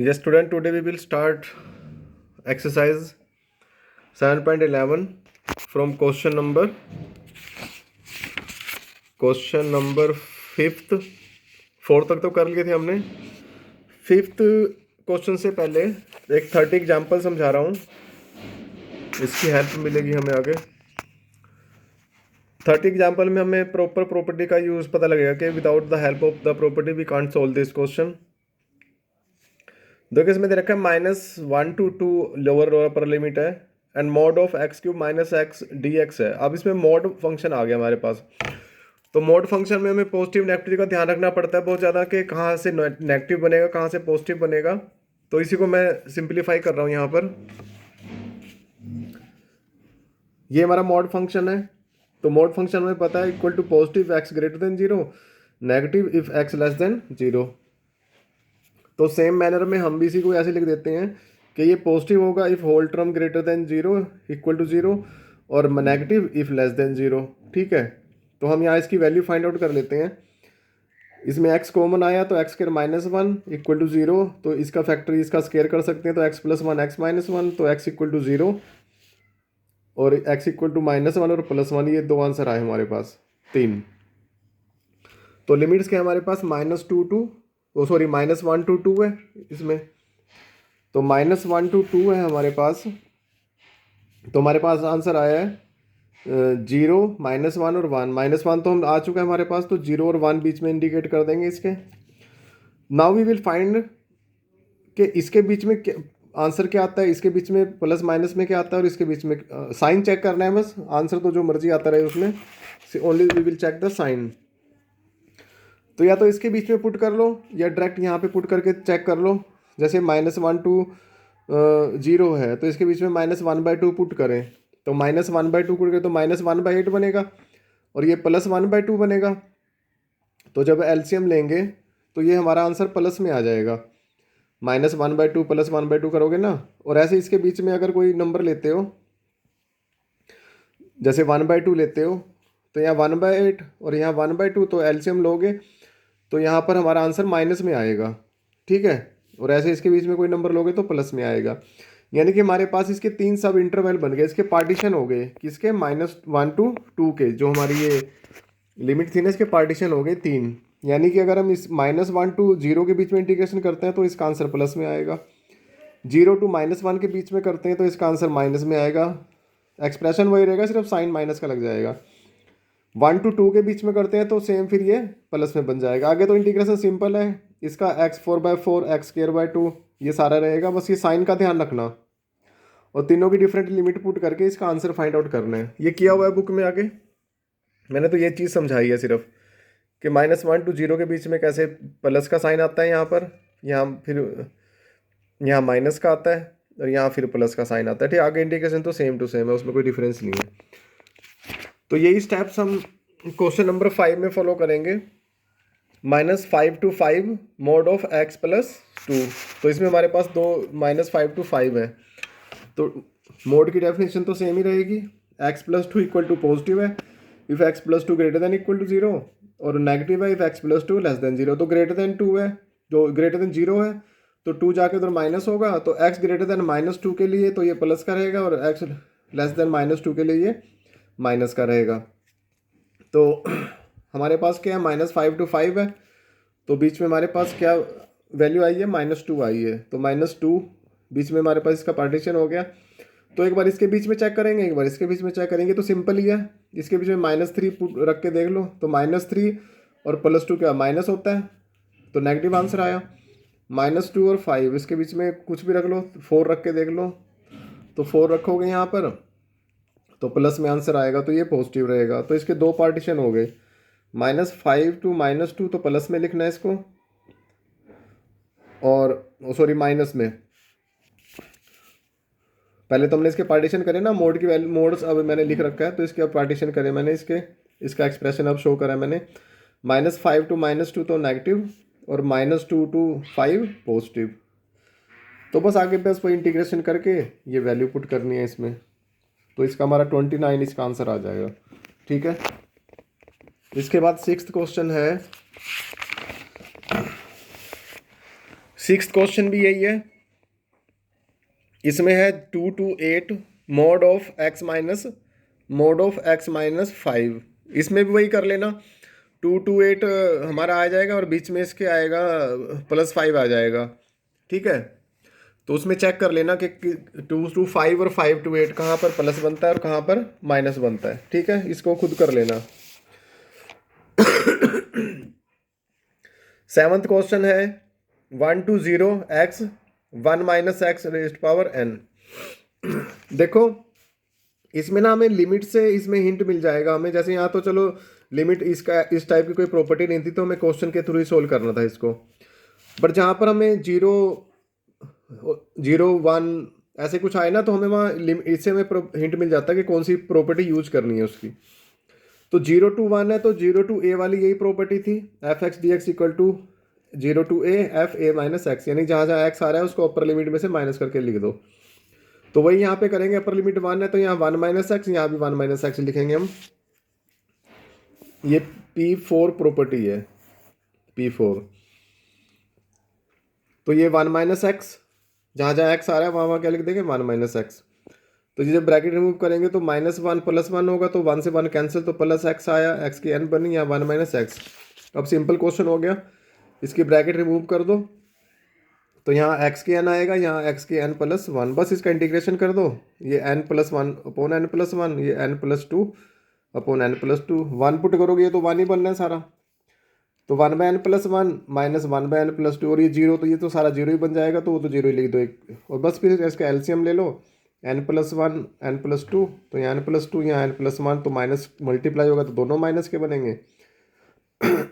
Yes, student, today we will start exercise 7.11 from question number fifth. Fourth तक तो कर लिए थे हमने। फिफ्थ क्वेश्चन से पहले एक 30 एग्जाम्पल समझा रहा हूँ, इसकी हेल्प मिलेगी हमें आगे। 30 एग्जाम्पल में हमें प्रॉपर प्रॉपर्टी का यूज़ पता लगेगा कि without the help of the property we can't solve this question. देखो इसमें दे रखा है -1 to 2 लोअर अपर लिमिट है and mod of x³ minus x d x है। अब इसमें मॉड फंक्शन आ गया हमारे पास। तो मॉड फंक्शन में हमें पॉजिटिव नेगेटिव का ध्यान रखना पड़ता है बहुत ज़्यादा कि कहाँ से नेगेटिव बनेगा कहाँ से पॉजिटिव बनेगा। तो इसी को मैं सिंप्लीफाई कर रहा हूँ यहाँ पर। ये हमारा मॉड फंक्शन है। तो मॉड फंक्शन में पता है equal to positive x greater than 0, negative if x less than 0। तो सेम मैनर में हम भी इसी को ऐसे लिख देते हैं कि ये पॉजिटिव होगा if whole term greater than 0 equal to 0 और नेगेटिव इफ़ लेस देन 0। ठीक है, तो हम यहाँ इसकी वैल्यू फाइंड आउट कर लेते हैं। इसमें x कॉमन आया तो x स्क्वायर -1 इक्वल टू 0, तो इसका फैक्टर इसका स्क्वायर कर सकते हैं तो x + 1 x - 1, तो x इक्वल टू 0 और x इक्वल टू -1 और +1, ये दो आंसर आए हमारे पास 3। तो लिमिट्स क्या है हमारे पास -1 to 2 है इसमें। तो -1 to 2 है हमारे पास। तो हमारे पास आंसर आया है 0, -1 और 1। -1 तो हम आ चुका है हमारे पास, तो 0 और 1 बीच में इंडिकेट कर देंगे इसके। नाउ वी विल फाइंड कि इसके बीच में आंसर क्या आता है, इसके बीच में प्लस माइनस में क्या आता है और इसके बीच में साइन चेक करना है बस। आंसर तो जो मर्जी आता रहे उसमें, only we will check the sign. तो या तो इसके बीच में पुट कर लो या डायरेक्ट यहाँ पे पुट करके चेक कर लो। जैसे -1 to 0 है तो इसके बीच में -1/2 पुट करें, तो -1/2 पुट करें तो -1/8 बनेगा और ये +1/2 बनेगा। तो जब एलसीएम लेंगे तो ये हमारा आंसर प्लस में आ जाएगा। -1/2 +1/2 करोगे ना। और ऐसे इसके बीच में अगर कोई नंबर लेते हो, जैसे 1/2 लेते हो तो यहाँ 1/8 और यहाँ 1/2, तो एलसीएम लोगे तो यहाँ पर हमारा आंसर माइनस में आएगा। ठीक है, और ऐसे इसके बीच में कोई नंबर लोगे तो प्लस में आएगा। यानी कि हमारे पास इसके 3 सब इंटरवल बन गए, इसके पार्टीशन हो गए किसके, -1 to 2 के। जो हमारी ये लिमिट थी ना इसके पार्टीशन हो गए 3। यानी कि अगर हम इस -1 to 0 के बीच में इंटीग्रेशन करते हैं तो इसका आंसर प्लस में आएगा। 0 to -1 के बीच में करते हैं तो इसका आंसर माइनस में आएगा। एक्सप्रेशन वही रहेगा, सिर्फ साइन माइनस का लग जाएगा। 1 to 2 के बीच में करते हैं तो सेम फिर ये प्लस में बन जाएगा। आगे तो इंटीग्रेशन सिंपल है, इसका x4/4 x²/2 ये सारा रहेगा, बस ये साइन का ध्यान रखना और तीनों की डिफरेंट लिमिट पुट करके इसका आंसर फाइंड आउट करना है। ये किया हुआ है बुक में आगे, मैंने तो ये चीज़ समझाई है सिर्फ कि -1 to 0 के बीच में कैसे प्लस का साइन आता है यहाँ पर, यहाँ फिर यहाँ माइनस का आता है और यहाँ फिर प्लस का साइन आता है। ठीक, आगे इंटीग्रेशन तो सेम टू सेम है, उसमें कोई डिफरेंस नहीं है। तो यही स्टेप्स हम क्वेश्चन नंबर 5 में फॉलो करेंगे। -5 to 5 मॉड ऑफ x + 2। तो इसमें हमारे पास दो -5 to 5 है, तो मोड की डेफिनेशन तो सेम ही रहेगी। x + 2 इक्वल टू पॉजिटिव है if x + 2 greater than equal to 0 और नेगेटिव है इफ़ x + 2 लेस देन 0। तो ग्रेटर देन 2 है, जो ग्रेटर देन 0 है तो 2 जाके उधर माइनस होगा, तो x ग्रेटर देन -2 के लिए तो ये प्लस का रहेगा और x लेस देन -2 के लिए ये माइनस का रहेगा। तो हमारे पास क्या है, -5 to 5 है, तो बीच में हमारे पास क्या वैल्यू आई है, -2 आई है। तो -2 बीच में हमारे पास इसका पार्टीशन हो गया। तो एक बार इसके बीच में चेक करेंगे, एक बार इसके बीच में चेक करेंगे, तो सिंपल ही है। इसके बीच में -3 रख के देख लो, तो -3 और +2 क्या माइनस होता है, तो नेगेटिव आंसर आया। -2 और 5 इसके बीच में कुछ भी रख लो, 4 रख के देख लो, तो 4 रखोगे यहाँ पर तो प्लस में आंसर आएगा, तो ये पॉजिटिव रहेगा। तो इसके दो पार्टीशन हो गए, -5 to -2 तो प्लस में लिखना है इसको, और सॉरी माइनस में। पहले तो हमने इसके पार्टीशन करे ना, मोड की वैल्यू मोड्स अब मैंने लिख रखा है, तो इसके अब पार्टीशन करे मैंने इसका एक्सप्रेशन अब शो करा मैंने। -5 to -2 तो नेगेटिव और -2 to 5 पॉजिटिव। तो बस आगे बस कोई इंटीग्रेशन करके ये वैल्यू पुट करनी है इसमें, तो इसका हमारा 29 इसका आंसर आ जाएगा। ठीक है, इसके बाद 6th क्वेश्चन है। सिक्स्थ क्वेश्चन भी यही है, इसमें है 2 to 8 mod of x minus 5। इसमें भी वही कर लेना, 2 to 8 हमारा आ जाएगा और बीच में इसके आएगा +5 आ जाएगा, ठीक है। तो उसमें चेक कर लेना कि 2 to 5 और 5 to 8 कहाँ पर प्लस बनता है और कहाँ पर माइनस बनता है, ठीक है। इसको खुद कर लेना। सेवंथ क्वेश्चन है 1 to 0 x 1 minus x raised power n। देखो इसमें ना हमें लिमिट से इसमें हिंट मिल जाएगा हमें, जैसे यहाँ तो चलो लिमिट इसका इस टाइप की कोई प्रॉपर्टी नहीं थी तो हमें क्वेश्चन के थ्रू ही सोल्व करना था इसको। बट जहाँ पर हमें 0 0 1 ऐसे कुछ आए ना तो हमें वहाँ इससे हमें हिंट मिल जाता है कि कौन सी प्रॉपर्टी यूज करनी है उसकी। तो 0 to 1 है तो 0 to a वाली यही प्रॉपर्टी थी, f x d x equal to 0 to a f a minus x, यानी जहाँ जहाँ एक्स आ रहा है उसको अपर लिमिट में से माइनस करके लिख दो। तो वही यहाँ पे करेंगे, अपर लिमिट 1 है तो यहाँ 1 माइनस एक्स, यहाँ भी 1 माइनस एक्स लिखेंगे हम। ये P4 प्रॉपर्टी है, P4। तो ये 1 माइनस एक्स, जहाँ जहाँ एक्स आ रहा है वहाँ वहाँ क्या लिख देंगे 1 माइनस एक्स। तो जब ब्रैकेट रिमूव करेंगे तो -1 +1 होगा तो 1 से 1 कैंसिल, तो प्लस एक्स आया, एक्स की n बनी, या 1 माइनस एक्स। अब सिंपल क्वेश्चन हो गया, इसकी ब्रैकेट रिमूव कर दो तो यहाँ x की n आएगा, यहाँ x की n +1, बस इसका इंटीग्रेशन कर दो, ये n+1 अपॉन n+1, ये n+2 अपॉन n+2। 1 पुट करोगे ये तो 1 ही बनना है सारा, तो 1/n+1 माइनस 1/n+2, और ये 0 तो ये तो सारा 0 ही बन जाएगा, तो वो तो 0 ही लिख दो एक, और बस फिर इसका एलसीएम ले लो, n+1 n+2, तो यहाँ n+2 यहाँ n+1, तो माइनस मल्टीप्लाई होगा तो दोनों माइनस के बनेंगे,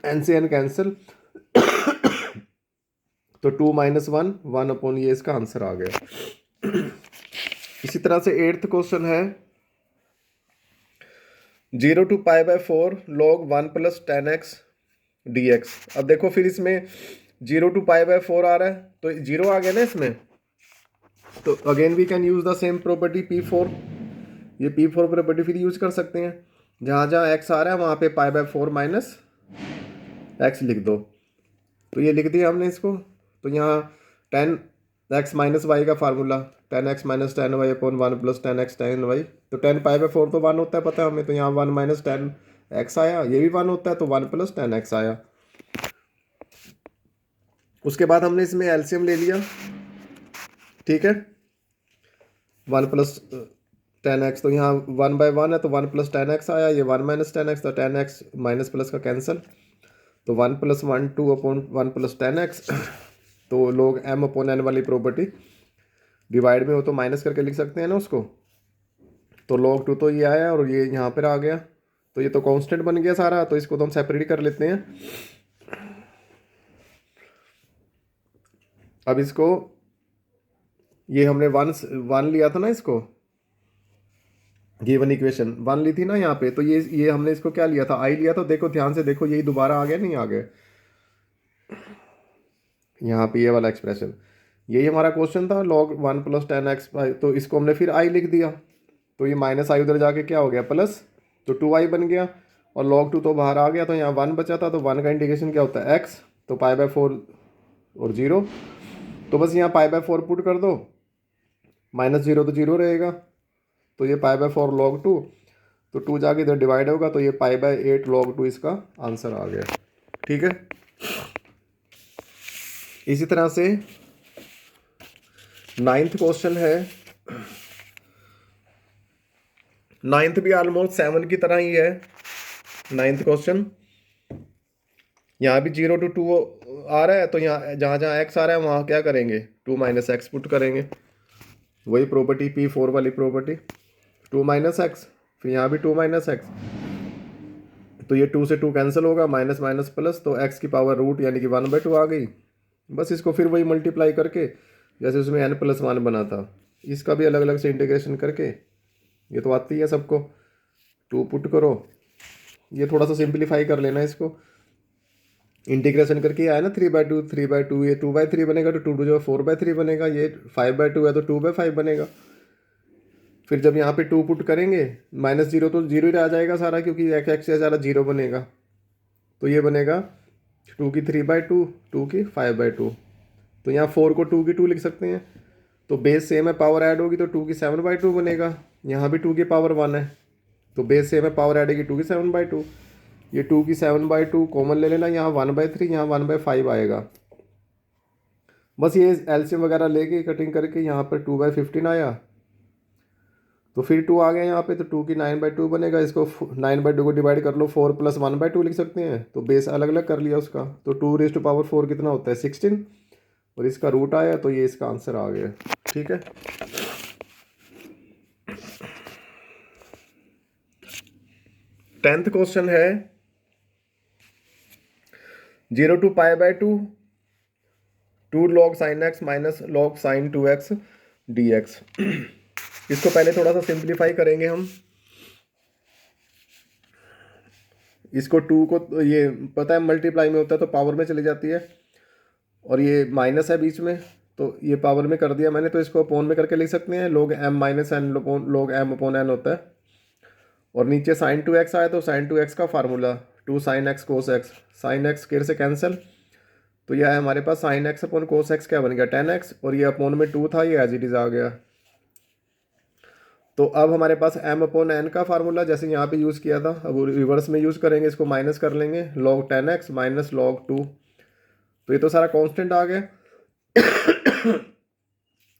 n से n कैंसिल, तो 2 - 1 1 अपॉन, ये इसका आंसर आ गया। इसी तरह से 8th क्वेश्चन है 0 to π/4 log 1 + 10x dx। अब देखो फिर इसमें 0 to π/4 आ रहा है तो 0 आ गया ना इसमें, तो again we can use the same property P4। ये P4 प्रॉपर्टी फिर यूज कर सकते हैं, जहाँ जहाँ x आ रहा है वहाँ पे π/4 माइनस एक्स लिख दो। तो ये लिख दिया हमने इसको, तो यहाँ 10x माइनस वाई का formula 10x minus 10y upon 1 + 10x 10y, तो 10 π/4 तो 1 होता है पता है हमें, तो यहाँ 1 माइनस 10x आया, ये भी 1 होता है तो 1 + 10x आया। उसके बाद हमने इसमें एलसीएम ले लिया, ठीक है, 1 + 10x, तो यहाँ 1/1 है तो 1 + 10x आया, ये 1 माइनस 10x, तो 10x माइनस प्लस का कैंसिल, तो 1 + 1 2 अपॉन 1 + 10x, तो लोग m अपॉन n वाली प्रॉपर्टी डिवाइड में हो तो माइनस करके लिख सकते हैं ना उसको, तो log 2 तो ये आया और ये यहाँ पर आ गया, तो ये तो कांस्टेंट बन गया सारा, तो इसको तो हम सेपरेट कर लेते हैं। अब इसको ये हमने 1 लिया था ना, इसको गिवन इक्वेशन 1 ली थी ना यहाँ पे, तो ये हमने इसको क्या लिया था i लिया था, देखो ध्यान से देखो यही दोबारा आ गया नहीं आ गया, यहाँ पे ये वाला एक्सप्रेशन, यही हमारा क्वेश्चन था log 1 + 10x, तो इसको हमने फिर i लिख दिया, तो ये माइनस आई उधर जाके क्या हो गया प्लस, तो 2i बन गया, और log 2 तो बाहर आ गया, तो यहाँ 1 बचा था, तो 1 का इंटीग्रेशन क्या होता है x, तो π/4 और 0, तो बस यहाँ π/4 पुट कर दो, -0 तो 0 रहेगा, तो ये π/4 log 2, तो 2 जाके इधर डिवाइड होगा, तो ये π/8 log 2 इसका आंसर आ गया, ठीक है। इसी तरह से 9th क्वेश्चन है, 9th भी ऑलमोस्ट 7 की तरह ही है। 9th क्वेश्चन, यहाँ भी 0 to 2 आ रहा है, तो यहाँ जहाँ जहाँ x आ रहा है वहाँ क्या करेंगे 2 - x पुट करेंगे, वही प्रॉपर्टी P4 वाली प्रॉपर्टी, 2 - x, फिर यहाँ भी 2 - x, तो ये 2 से 2 कैंसिल होगा, माइनस माइनस प्लस, तो x की पावर रूट यानी कि 1/2 आ गई। बस इसको फिर वही मल्टीप्लाई करके जैसे उसमें n+1 बना था, इसका भी अलग अलग से इंटीग्रेशन करके, ये तो आती है सबको, 2 पुट करो, ये थोड़ा सा सिंप्लीफाई कर लेना इसको, इंटीग्रेशन करके आया ना 3/2 3/2, ये 2/3 बनेगा, तो 2 जो 4/3 बनेगा, ये 5/2 है तो 2/5 बनेगा। फिर जब यहाँ पे 2 पुट करेंगे, -0 तो 0 ही रह जाएगा सारा, क्योंकि x से ज़्यादा 0 बनेगा, तो ये बनेगा 2 की 3/2 2 की 5/2, तो तो यहाँ 4 को 2 की 2 लिख सकते हैं। तो बेस सेम है, पावर ऐड होगी तो 2 की 7/2 बनेगा। यहाँ भी 2 की पावर 1 है, तो बेस सेम है, पावर ऐड होगी 2 की 7/2। ये 2 की 7/2 कॉमन ले लेना, यहाँ 1/3, यहाँ 1/5 आएगा। बस ये एलसीएम वगैरह लेके कटिंग करके यहाँ पर 2/15 आया, तो फिर 2 आ गया यहाँ पे, तो 2 की 9/2 बनेगा। इसको 9/2 को डिवाइड कर लो, 4 + 1/2 लिख सकते हैं। तो बेस अलग अलग कर लिया उसका, तो 2⁴ कितना होता है 16, और इसका रूट आया, तो ये इसका आंसर आ गया। ठीक है, 10th क्वेश्चन है 0 to π/2 2 log sin x minus log sin 2x dx। इसको पहले थोड़ा सा सिंप्लीफाई करेंगे हम। इसको 2 को ये पता है मल्टीप्लाई में होता है तो पावर में चली जाती है, और ये माइनस है बीच में, तो ये पावर में कर दिया मैंने, तो इसको अपोन में करके लिख सकते हैं, log m - n log m/n होता है। और नीचे sin 2x आया, तो sin 2x का formula 2 sin x cos x, sin x square से कैंसिल, तो यह है हमारे पास sin x / cos x क्या बन गया 10x, और ये अपोन में 2 था, ये एज इट इज आ गया। तो अब हमारे पास m/n का फार्मूला जैसे यहाँ पे यूज़ किया था, अब रिवर्स में यूज़ करेंगे, इसको माइनस कर लेंगे, log 10x माइनस log 2, तो ये तो सारा कांस्टेंट आ गया।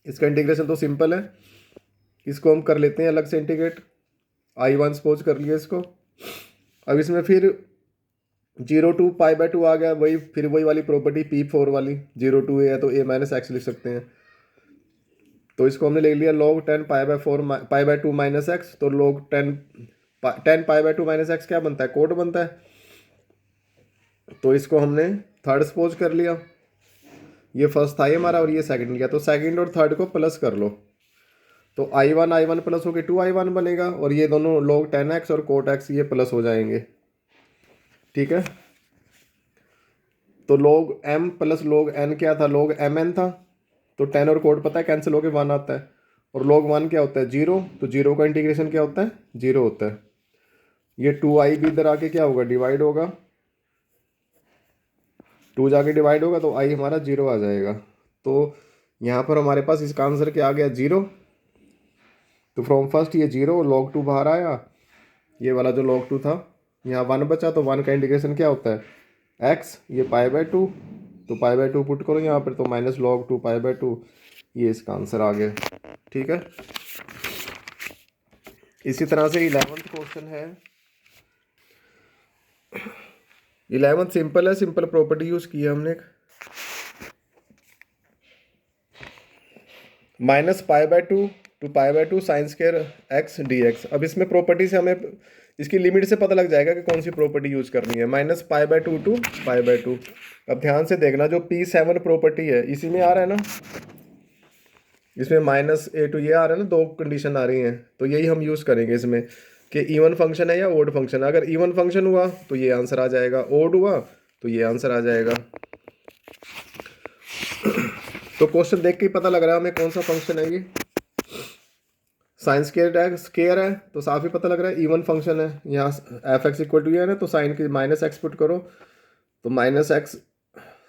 इसका इंटीग्रेशन तो सिंपल है, इसको हम कर लेते हैं अलग से इंटीग्रेट। I1 सपोज कर लिया इसको। अब इसमें फिर 0 to π/2 आ गया, फिर वही वाली प्रॉपर्टी P4 वाली, 0 to a है तो a - x लिख सकते हैं। तो इसको हमने ले लिया log 10 π/2 माइनस x, तो log 10 π/2 - x क्या बनता है, कोड बनता है। तो इसको हमने थर्ड सपोज कर लिया, ये फर्स्ट था ये हमारा, और ये सेकंड लिया, तो सेकंड और थर्ड को प्लस कर लो, तो I1 प्लस होकर 2I1 बनेगा, और ये दोनों log 10x और cot x ये प्लस हो जाएंगे। ठीक है, तो log m plus log n क्या था, log mn था, तो 10 और कोड पता है कैंसिल होकर 1 आता है, और log 1 क्या होता है 0, तो 0 का इंटीग्रेशन क्या होता है 0 होता है। ये 2i भी इधर आके क्या होगा डिवाइड होगा, 2 जाके डिवाइड होगा, तो i हमारा 0 आ जाएगा। तो यहाँ पर हमारे पास इसका आंसर क्या आ गया 0। तो फ्रॉम फर्स्ट ये 0, log 2 बाहर आया, ये वाला जो log 2 था, यहाँ 1 बचा, तो 1 का इंटीग्रेशन क्या होता है x, ये π/2, तो π/2 पुट करो यहाँ पर, तो माइनस log 2 π/2, ये इसका आंसर आ गया। ठीक है, इसी तरह से 11th क्वेश्चन है। 11th सिंपल है, सिंपल प्रॉपर्टी यूज की है हमने, -π/2 to π/2 sin square x dx। अब इसमें प्रॉपर्टी से हमें इसकी लिमिट से पता लग जाएगा कि कौन सी प्रॉपर्टी यूज करनी है, -π/2 to π/2। अब ध्यान से देखना, जो P7 प्रॉपर्टी है इसी में आ रहा है ना, इसमें -a to ये आ रहा है ना, दो कंडीशन आ रही हैं, तो यही हम यूज़ करेंगे इसमें कि इवन फंक्शन है या ओड फंक्शन है। अगर इवन फंक्शन हुआ तो ये आंसर आ जाएगा, ओड हुआ तो ये आंसर आ जाएगा। तो क्वेश्चन देख के ही पता लग रहा है हमें कौन सा फंक्शन है ये, साइन स्क्वायर है तो साफ ही पता लग रहा है इवन फंक्शन है। यहाँ f(x) = ये है ना, तो साइन की -x पुट करो, तो -x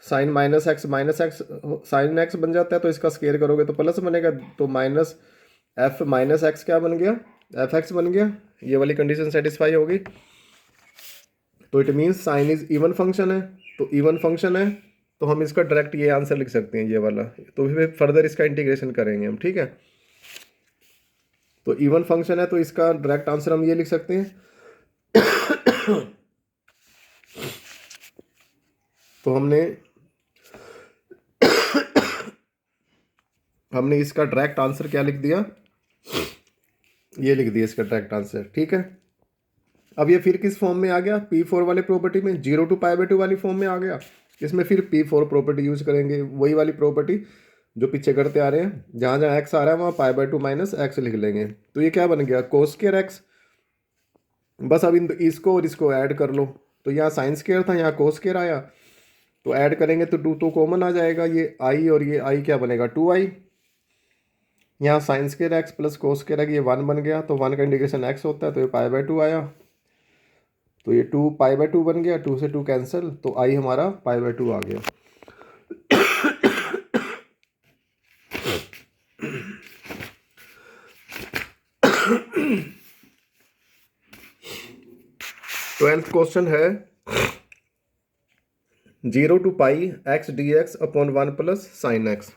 sine -x sine x बन जाता है, तो इसका स्क्वायर करोगे तो प्लस बनेगा, तो -f - x क्या बन गया f(x) बन गया। ये वाली कंडीशन सेटिस्फाई होगी, तो it means sign is even function है, तो इवन फंक्शन है तो हम इसका डायरेक्ट ये आंसर लिख सकते हैं ये वाला, तो फिर फर्दर इसका इंटीग्रेशन करेंगे हम। ठीक है, तो इवन फंक्शन है तो इसका डायरेक्ट आंसर हम ये लिख सकते हैं। तो हमने इसका डायरेक्ट आंसर क्या लिख दिया, ये लिख दिया इसका डायरेक्ट आंसर। ठीक है, अब ये फिर किस फॉर्म में आ गया, P4 वाले प्रॉपर्टी में, 0 to π/2 वाली फॉर्म में आ गया। इसमें फिर P4 प्रॉपर्टी यूज करेंगे, वही वाली प्रॉपर्टी जो पीछे करते आ रहे हैं, जहाँ जहाँ x आ रहा है वहाँ π/2 माइनस x लिख लेंगे, तो ये क्या बन गया cos स्क्वायर x। बस अब इसको और इसको ऐड कर लो, तो यहाँ साइन स्क्वायर था, यहाँ cos स्क्वायर आया, तो ऐड करेंगे तो 2 तो कॉमन आ जाएगा, ये i और ये i क्या बनेगा 2i। यहाँ sine square x plus cos square x, ये 1 बन गया, तो 1 का इंटीग्रेशन x होता है, तो ये π/2 आया, तो ये 2 π/2 बन गया, 2 से 2 कैंसिल, तो i हमारा π/2 आ गया। 12th क्वेश्चन है 0 to pi x d x upon 1 plus sine x.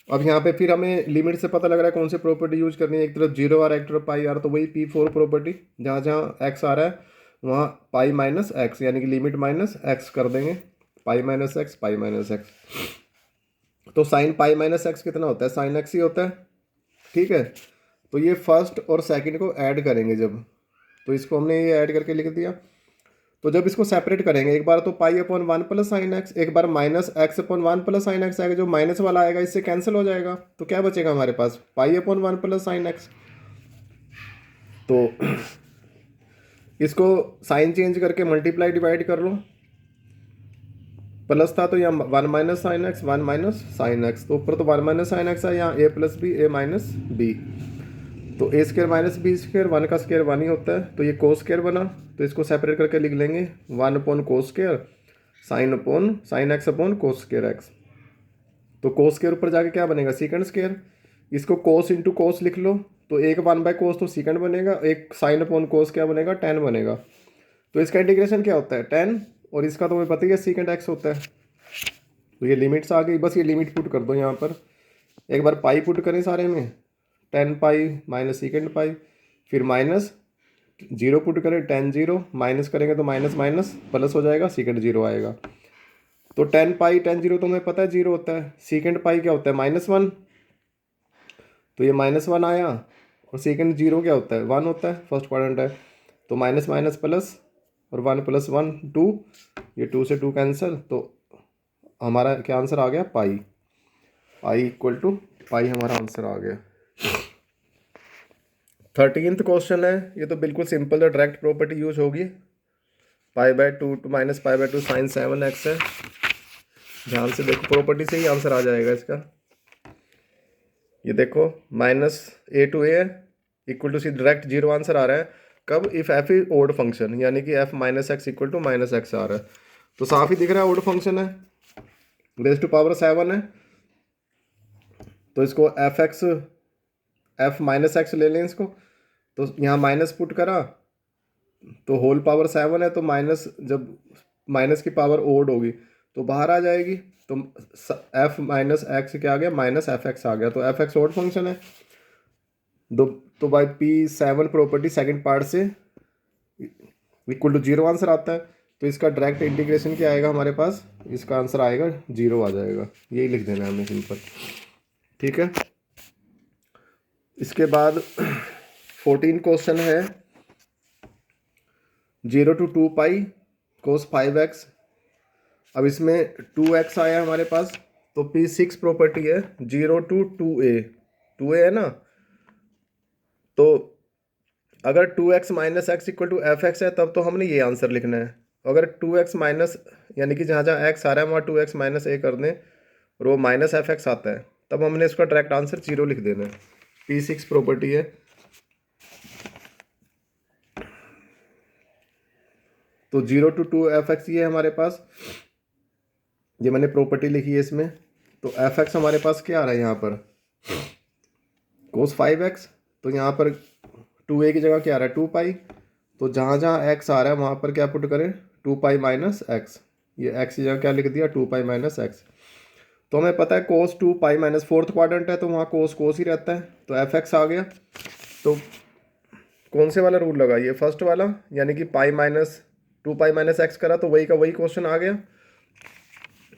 अब यहाँ पे फिर हमें लिमिट से पता लग रहा है कौन सी प्रॉपर्टी यूज करनी है। एक तरफ 0 आ रहा है, एक तरफ पाई आ रहा है, तो वही P4 प्रॉपर्टी, जहाँ जहाँ एक्स आ रहा है वहाँ पाई माइनस एक्स, यानी कि लिमिट माइनस एक्स कर देंगे, पाई माइनस एक्स, पाई माइनस एक्स। तो साइन पाई माइनस एक्स कितना होता है, साइन एक्स ही होता है, ठीक है। तो ये फर्स्ट और सेकंड को ऐड करेंगे जब, तो इसको हमने ये ऐड करके लिख दिया। तो जब इसको सेपरेट करेंगे, एक बार तो pi upon 1 plus sine x, एक बार minus x upon 1 plus sine x आएगा, जो माइनस वाला आएगा इससे कैंसिल हो जाएगा, तो क्या बचेगा हमारे पास, pi upon 1 plus sine x. तो इसको साइन चेंज करके मल्टीप्लाई डिवाइड कर लो, प्लस था तो यहाँ 1 minus sine x, 1 minus sine x, तो ऊपर तो 1 माइनस साइन एक्स है, यहाँ a plus b, a minus b, तो a square minus b square, 1 का स्क्र 1 ही होता है, तो ये कोस स्क्र बना। तो इसको सेपरेट करके लिख लेंगे 1 upon cos square sine upon sine x upon cos square x. तो कोस स्क्र ऊपर जाके क्या बनेगा, सीकेंड स्क्र। इसको कोस इंटू कोस लिख लो, तो एक 1 बाय कोस तो सीकेंड बनेगा, एक साइन अपॉन कोस क्या बनेगा, टेन बनेगा। तो इसका इंटीग्रेशन क्या होता है, 10, और इसका तो हमें पता ही है सीकेंड एक्स होता है। तो ये लिमिट्स आ गई, बस ये लिमिट पुट कर दो यहाँ पर। एक बार पाई पुट करें सारे में, 10 पाई माइनस सीकेंड पाई, फिर माइनस 0 पुट करें, 10 0, माइनस करेंगे तो माइनस माइनस प्लस हो जाएगा, सीकेंड 0 आएगा। तो 10 पाई 10 0 तो हमें पता है 0 होता है, सीकेंड पाई क्या होता है, -1, तो ये -1 आया, और सेकेंड 0 क्या होता है, 1 होता है, फर्स्ट क्वाड्रेंट है, तो माइनस माइनस प्लस, और 1 प्लस 1 2, ये 2 से 2 कैंसिल, तो हमारा क्या आंसर आ गया, पाई। पाई इक्वल टू पाई हमारा आंसर आ गया। 13th क्वेश्चन है, ये तो बिल्कुल सिंपल है, डायरेक्ट प्रॉपर्टी यूज होगी, pi by 2 to minus pi by 2 sine 7 x है। ध्यान से देखो, प्रॉपर्टी से ही आंसर आ जाएगा इसका। ये देखो minus a to a equal to c, direct 0 answer आ रहा है कब, if f is odd function, यानी कि f minus x equal to minus x आ रहा है, तो साफ ही दिख रहा है ओड फंक्शन है, रेज टू पावर 7 है, तो इसको f x f minus x ले लें इसको, तो यहाँ माइनस पुट करा तो होल पावर 7 है, तो माइनस, जब माइनस की पावर ओड होगी तो बाहर आ जाएगी, तो एफ माइनस एक्स क्या आ गया, माइनस एफ एक्स आ गया, तो एफ एक्स ओड फंक्शन है। तो by P7 property second part से इक्वल टू 0 आंसर आता है, तो इसका डायरेक्ट इंटीग्रेशन क्या आएगा हमारे पास, इसका आंसर आएगा 0 आ जाएगा, यही लिख देना है हमें सिंपल, ठीक है। इसके बाद 14 क्वेश्चन है 0 to 2 पाई कोस 5x। अब इसमें 2x आया हमारे पास, तो P6 प्रॉपर्टी है 0 to 2a, 2a है ना, तो अगर 2x minus x equal to f x है तब तो हमने ये आंसर लिखना है। अगर 2x माइनस, यानी कि जहाँ जहाँ x आ रहा है वहाँ 2x माइनस ए कर दें, और वो माइनस एफ एक्स आता है, तब हमने इसका डायरेक्ट आंसर 0 लिख देना है। P6 प्रॉपर्टी है, तो 0 to 2 एफ एक्स ये है हमारे पास, ये मैंने प्रॉपर्टी लिखी है इसमें। तो एफ एक्स हमारे पास क्या आ रहा है यहाँ पर, कोस 5x, तो यहाँ पर 2a की जगह क्या आ रहा है, 2 पाई, तो जहाँ जहाँ x आ रहा है वहाँ पर क्या पुट करें, 2 पाई माइनस एक्स, ये x की जगह क्या लिख दिया, 2 पाई माइनस एक्स। तो हमें पता है कोस 2 पाई माइनस, फोर्थ क्वाड्रेंट है तो वहाँ कोस कोस ही रहता है, तो एफ एक्स आ गया। तो कौन से वाला रूल लगा, ये फर्स्ट वाला, यानी कि पाई माइनस 2 पाई माइनस एक्स करा तो वही का वही क्वेश्चन आ गया,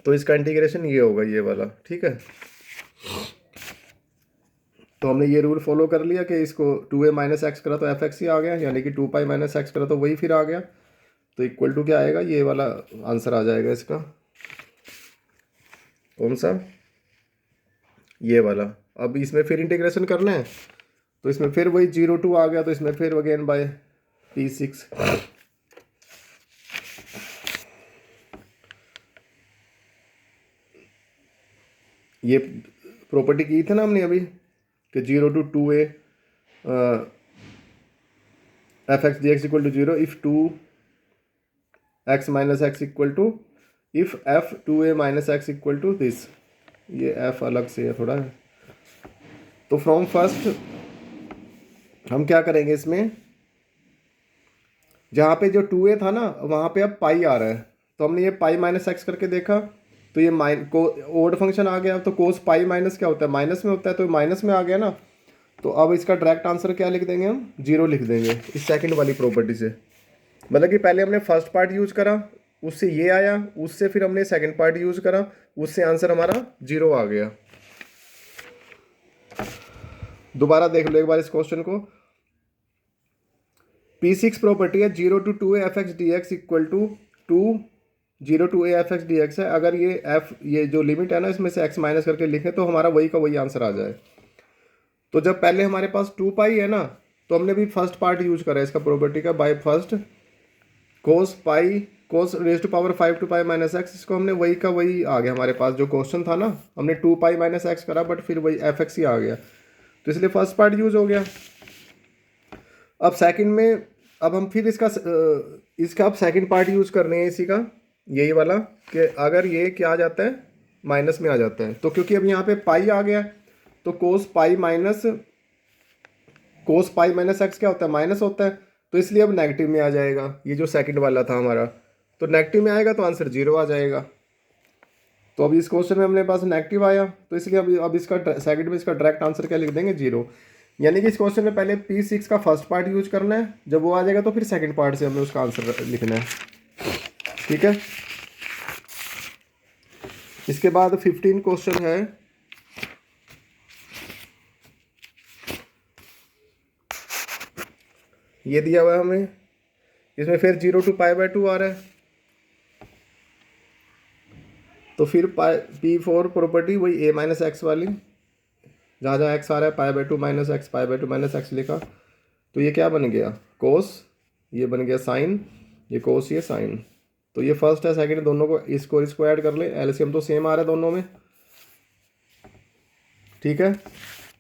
तो इसका इंटीग्रेशन ये होगा, ये वाला, ठीक है। तो हमने ये रूल फॉलो कर लिया कि इसको 2a माइनस एक्स करा तो एफ एक्स ही आ गया, यानी कि 2 पाई माइनस एक्स करा तो वही फिर आ गया, तो इक्वल टू क्या आएगा, ये वाला आंसर आ जाएगा इसका, कौन सा, ये वाला। अब इसमें फिर इंटीग्रेशन करना है, तो इसमें फिर वही 0 2 आ गया, तो इसमें फिर अगेन बाय P6, ये प्रॉपर्टी की थी ना हमने अभी कि 0 to 2a f x d x equal to 0 if 2x minus x equal to if f 2a minus x equal to this, ये f अलग से है थोड़ा। तो फ्रॉम फर्स्ट हम क्या करेंगे इसमें, जहाँ पे जो 2a था ना वहाँ पे अब पाई आ रहा है, तो हमने ये पाई माइनस एक्स करके देखा तो ये ओड फंक्शन आ गया। तो कोस पाई माइनस क्या होता है, माइनस में होता है, तो माइनस में आ गया ना। तो अब इसका डायरेक्ट आंसर क्या लिख देंगे हम, 0 लिख देंगे इस सेकंड वाली प्रॉपर्टी से। मतलब कि पहले हमने फर्स्ट पार्ट यूज करा, उससे ये आया, उससे फिर हमने सेकंड पार्ट यूज करा, उससे आंसर हमारा 0 आ गया। दोबारा देख लो एक बार इस क्वेश्चन को। P6 प्रॉपर्टी है 0 to 2a fx dx equal to 0 to a fx dx है। अगर ये f ये जो लिमिट है ना इसमें से x माइनस करके लिखें तो हमारा वही का वही आंसर आ जाए। तो जब पहले हमारे पास 2 पाई है ना, तो हमने भी फर्स्ट पार्ट यूज करा है इसका प्रॉपर्टी का, by first cos pi cos raise to power 5 two pi minus x, इसको हमने वही का वही आ गया हमारे पास जो क्वेश्चन था ना, हमने 2 पाई माइनस एक्स करा बट फिर वही एफ एक्स ही आ गया, तो इसलिए फर्स्ट पार्ट यूज हो गया। अब सेकंड में अब हम फिर इसका अब सेकंड पार्ट यूज करने हैं इसी का, यही वाला, कि अगर ये क्या आ जाता है, माइनस में आ जाता है, तो क्योंकि अब यहाँ पे पाई आ गया तो कोस पाई माइनस एक्स क्या होता है, माइनस होता है, तो इसलिए अब नेगेटिव में आ जाएगा। ये जो सेकंड वाला था हमारा, तो नेगेटिव में आएगा तो आंसर 0 आ जाएगा। तो अभी इस क्वेश्चन में अपने पास नेगेटिव आया, तो इसलिए अब इसका सेकंड में इसका डायरेक्ट आंसर क्या लिख देंगे, 0। यानी कि इस क्वेश्चन में पहले P6 का फर्स्ट पार्ट यूज करना है, जब वो आ जाएगा तो फिर सेकंड पार्ट से हमें उसका आंसर लिखना है। ठीक है, इसके बाद 15 क्वेश्चन है। ये दिया हुआ है हमें, इसमें फिर 0 to π/2 आ रहा है, तो फिर P4 प्रॉपर्टी वही a माइनस एक्स वाली, जहाँ जहाँ एक्स आ रहा है π/2 माइनस एक्स, π/2 माइनस एक्स लिखा, तो ये क्या बन गया, कोस, ये बन गया साइन, ये कोस, ये साइन। तो ये फर्स्ट है सेकंड, दोनों को इसको ऐड कर ले, एलसीएम तो सेम आ रहा है दोनों में। ठीक है,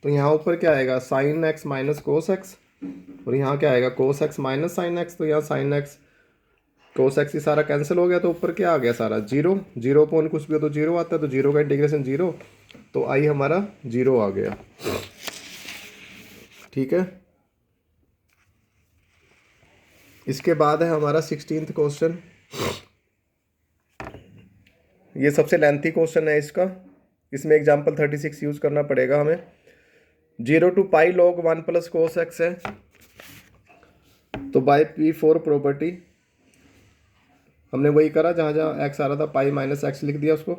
तो यहाँ ऊपर क्या आएगा, sine x minus cos x, और यहाँ क्या आएगा, cos x minus sine x, तो यहाँ साइन एक्स कोस एक्स ही सारा कैंसिल हो गया, तो ऊपर क्या आ गया सारा 0, 0 अपॉन कुछ भी हो तो 0 आता है, तो 0 का इंटीग्रेशन 0, तो आई हमारा 0 आ गया। ठीक है, इसके बाद है हमारा 16th क्वेश्चन। ये सबसे लेंथी क्वेश्चन है इसका, इसमें एग्जाम्पल 36 यूज करना पड़ेगा हमें। 0 to pi log 1 plus cos x है, तो बाय P4 प्रॉपर्टी हमने वही करा, जहाँ जहाँ एक्स आ रहा था पाई माइनस एक्स लिख दिया उसको।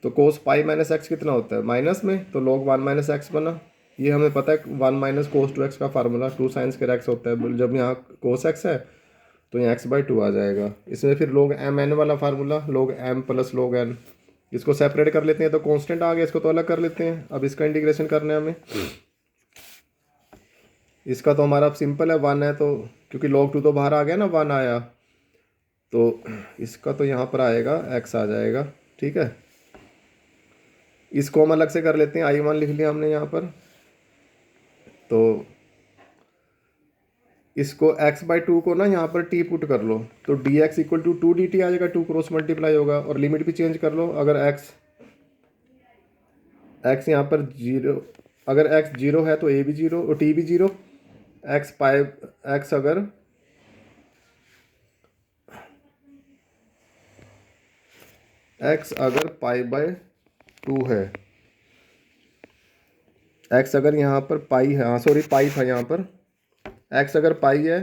तो कोस पाई माइनस एक्स कितना होता है, माइनस में, तो log 1 माइनस एक्स बना। ये हमें पता है 1 माइनस कोस 2x का फार्मूला 2 साइंस के एक्स होता है, जब यहाँ कोस एक्स है तो यहाँ x/2 आ जाएगा। इसमें फिर log mn वाला formula, log m plus log n, इसको सेपरेट कर लेते हैं तो कांस्टेंट आ गया, इसको तो अलग कर लेते हैं। अब इसका इंटीग्रेशन करना है हमें, इसका तो हमारा अब सिंपल है, 1 है, तो क्योंकि log 2 तो बाहर आ गया ना, 1 आया, तो इसका तो यहाँ पर आएगा x आ जाएगा। ठीक है, इसको हम अलग से कर लेते हैं, I1 लिख लिया हमने यहाँ पर, तो इसको x/2 को ना यहाँ पर t पुट कर लो, तो dx इक्वल टू 2dt आ जाएगा, 2 क्रॉस मल्टीप्लाई होगा, और लिमिट भी चेंज कर लो। अगर x यहाँ पर 0, अगर x 0 है तो a भी 0 और t भी 0, x अगर π/2 है, x अगर यहाँ पर पाई है, हाँ सॉरी पाई था यहाँ पर, x अगर पाई है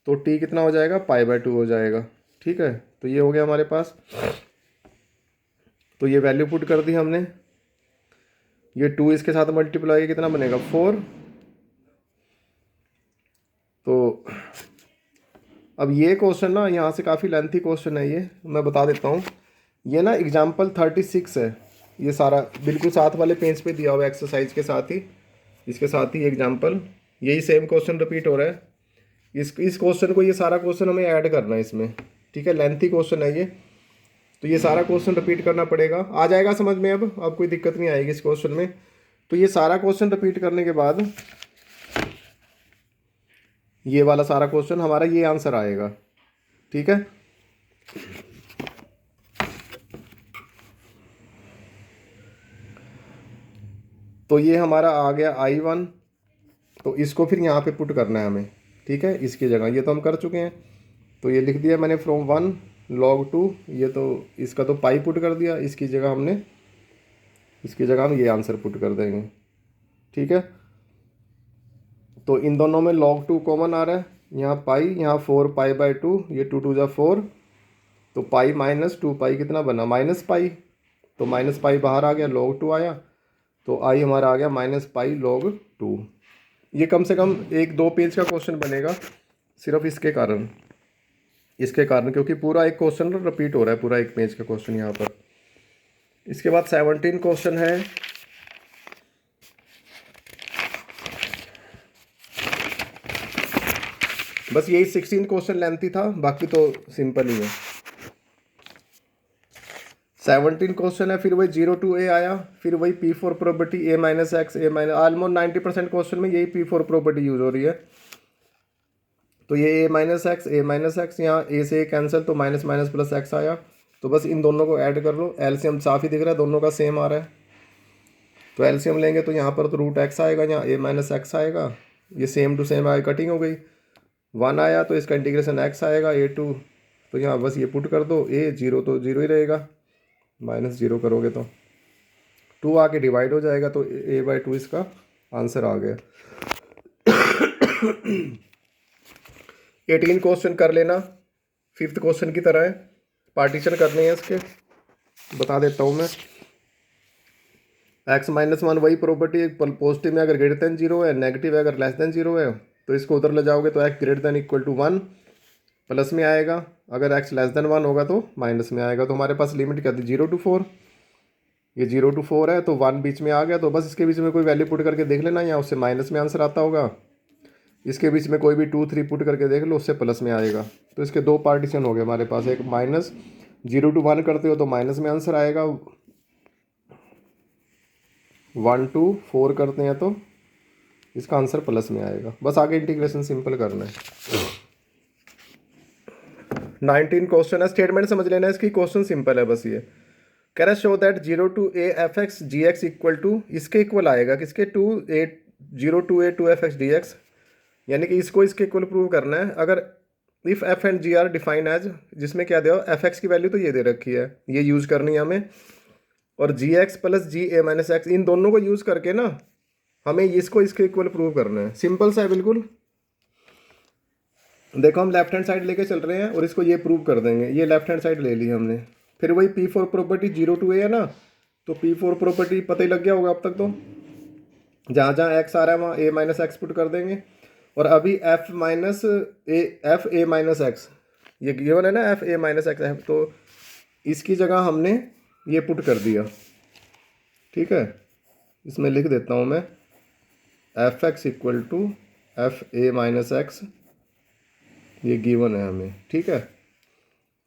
तो t कितना हो जाएगा, π/2 हो जाएगा। ठीक है, तो ये हो गया हमारे पास, तो ये वैल्यू पुट कर दी हमने, ये 2 इसके साथ मल्टीप्लाई कितना बनेगा, 4। तो अब ये क्वेश्चन ना यहाँ से काफ़ी लेंथी क्वेश्चन है, ये मैं बता देता हूँ। ये ना एग्जाम्पल 36 है, ये सारा बिल्कुल साथ वाले पेज पे दिया हुआ एक्सरसाइज के साथ ही, इसके साथ ही एग्जाम्पल, यही सेम क्वेश्चन रिपीट हो रहा है। इस क्वेश्चन को, ये सारा क्वेश्चन हमें ऐड करना है इसमें। ठीक है, लेंथी क्वेश्चन है ये, तो ये सारा क्वेश्चन रिपीट करना पड़ेगा, आ जाएगा समझ में, अब कोई दिक्कत नहीं आएगी इस क्वेश्चन में। तो ये सारा क्वेश्चन रिपीट करने के बाद ये वाला सारा क्वेश्चन हमारा ये आंसर आएगा। ठीक है, तो ये हमारा आ गया I1, तो इसको फिर यहाँ पे पुट करना है हमें। ठीक है, इसकी जगह, ये तो हम कर चुके हैं, तो ये लिख दिया मैंने फ्रॉम 1 log 2, ये तो इसका तो पाई पुट कर दिया, इसकी जगह हम ये आंसर पुट कर देंगे। ठीक है, तो इन दोनों में log 2 कॉमन आ रहा है, यहाँ पाई, यहाँ 4 पाई/2, ये 2 2 जा 4, तो पाई माइनस 2 पाई कितना बना, माइनस पाई, तो माइनस पाई बाहर आ गया, log 2 आया, तो आई हमारा आ गया माइनस पाई log 2। ये कम से कम 1-2 पेज का क्वेश्चन बनेगा सिर्फ इसके कारण, क्योंकि पूरा एक क्वेश्चन रिपीट हो रहा है, पूरा एक पेज का क्वेश्चन यहाँ पर। इसके बाद 17 क्वेश्चन है। बस यही 16 क्वेश्चन लेंथी था, बाकी तो सिंपल ही है। 17 क्वेश्चन है, फिर वही 0 to a आया, फिर वही P4 property a minus x a minus, almost 90% question में यही P4 प्रॉपर्टी यूज हो रही है। तो ये a माइनस एक्स, यहाँ a से a कैंसिल, तो माइनस माइनस प्लस एक्स आया। तो बस इन दोनों को ऐड कर लो, एलसीएम साफ ही दिख रहा है, दोनों का सेम आ रहा है। तो एलसीएम लेंगे तो यहाँ पर तो रूट एक्स आएगा, यहाँ a माइनस एक्स आएगा, ये सेम टू सेम आए, कटिंग हो गई। 1 आया तो इसका इंटीग्रेशन x आएगा a2, तो यहाँ बस ये पुट कर दो, a 0 तो 0 ही रहेगा, माइनस 0 करोगे तो 2 आके डिवाइड हो जाएगा, तो a/2 इसका आंसर आ गया। 18 क्वेश्चन कर लेना, 5th क्वेश्चन की तरह है, पार्टीशन करने हैं इसके, बता देता हूँ मैं। x माइनस 1 वही प्रॉपर्टी, पॉजिटिव में अगर ग्रेटर देन 0 है, नेगेटिव है अगर लेस देन 0 है, तो इसको उधर ले जाओगे तो x greater than equal to 1 plus में आएगा, अगर x लेस देन 1 होगा तो माइनस में आएगा। तो हमारे पास लिमिट क्या थी, 0 to 4, ये 0 to 4 है, तो 1 बीच में आ गया, तो बस इसके बीच में कोई वैल्यू पुट करके देख लेना, या उससे माइनस में आंसर आता होगा। इसके बीच में कोई भी 2 3 पुट करके देख लो, उससे प्लस में आएगा। तो इसके 2 पार्टीशन हो गए हमारे पास, एक माइनस 0 to 1 करते हो तो माइनस में आंसर आएगा, 1 to 4 करते हैं तो इसका आंसर प्लस में आएगा। बस आगे इंटीग्रेशन सिंपल करना है। 19 क्वेश्चन है, स्टेटमेंट समझ लेना है इसकी, क्वेश्चन सिंपल है बस। ये कह रहा है show that 0 to a f(x) gx equal to, इसके इक्वल आएगा किसके, 0 to a 2f(x) dx, यानी कि इसको इसके इक्वल प्रूव करना है। अगर if f and g are define as, जिसमें क्या दिया f(x) की वैल्यू तो ये दे रखी है, ये यूज़ करनी है हमें, और gx plus g a minus x, इन दोनों को यूज़ करके ना हमें इसको इसके इक्वल प्रूव करना है। सिंपल सा है बिल्कुल। देखो हम लेफ्ट हैंड साइड लेके चल रहे हैं और इसको ये प्रूव कर देंगे, ये लेफ्ट हैंड साइड ले ली हमने। फिर वही P4 प्रॉपर्टी 0 to a है ना, तो P4 प्रॉपर्टी पता ही लग गया होगा अब तक, तो जहाँ जहाँ x आ रहा है वहाँ a माइनस एक्स पुट कर देंगे। और अभी f a माइनस एक्स, ये गिवन है ना, f a माइनस एक्स, तो इसकी जगह हमने ये पुट कर दिया। ठीक है, इसमें लिख देता हूँ मैं, f(x) equal to f a minus x, ये गिवन है हमें। ठीक है,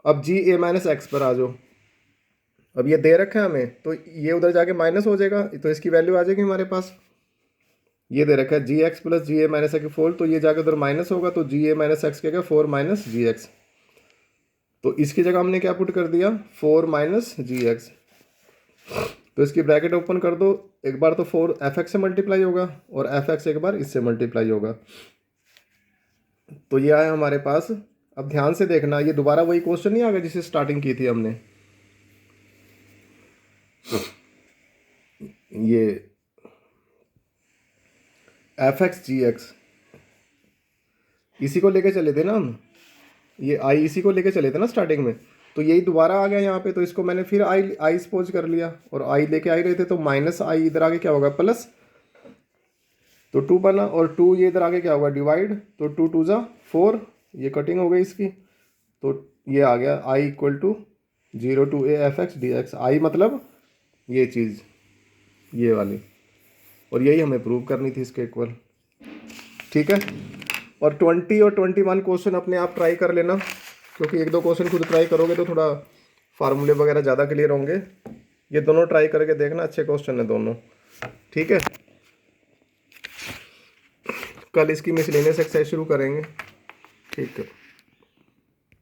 अब g a माइनस एक्स पर आ जाओ, अब ये दे रखा है हमें, तो ये उधर जाके माइनस हो जाएगा, तो इसकी वैल्यू आ जाएगी हमारे पास। ये दे रखा है gx प्लस जी ए माइनस एक्स 4, तो ये जाके उधर माइनस होगा, तो जी ए माइनस एक्स क्या 4 माइनस जी एक्स, तो इसकी जगह हमने क्या पुट कर दिया, 4 माइनस जी एक्स। तो इसकी ब्रैकेट ओपन कर दो, एक बार तो 4 f(x) से मल्टीप्लाई होगा और f(x) एक बार इससे मल्टीप्लाई होगा, तो ये आया हमारे पास। अब ध्यान से देखना, ये दोबारा वही क्वेश्चन नहीं आ गया जिससे स्टार्टिंग की थी हमने, ये f(x) gx, इसी को लेके चले थे ना हम, ये i इसी को लेके चले थे ना स्टार्टिंग में, तो यही दोबारा आ गया यहाँ पे, तो इसको मैंने फिर i सपोज कर लिया, और i लेके आई रहे थे, तो माइनस i इधर आगे क्या होगा, प्लस, तो 2 बना, और 2 ये इधर आगे क्या होगा, डिवाइड, तो 2 2 जा 4, ये कटिंग हो गई इसकी, तो ये आ गया i equal to 0 to a f(x) dx, i मतलब ये चीज़, ये वाली, और यही हमें प्रूव करनी थी इसके इक्वल। ठीक है, और 20 और 21 क्वेश्चन अपने आप ट्राई कर लेना, क्योंकि 1-2 क्वेश्चन खुद ट्राई करोगे तो थोड़ा फार्मूले वगैरह ज़्यादा क्लियर होंगे। ये दोनों ट्राई करके देखना, अच्छे क्वेश्चन है दोनों। ठीक है, कल इसकी मिसलेनियस एक्सरसाइज शुरू करेंगे। ठीक है।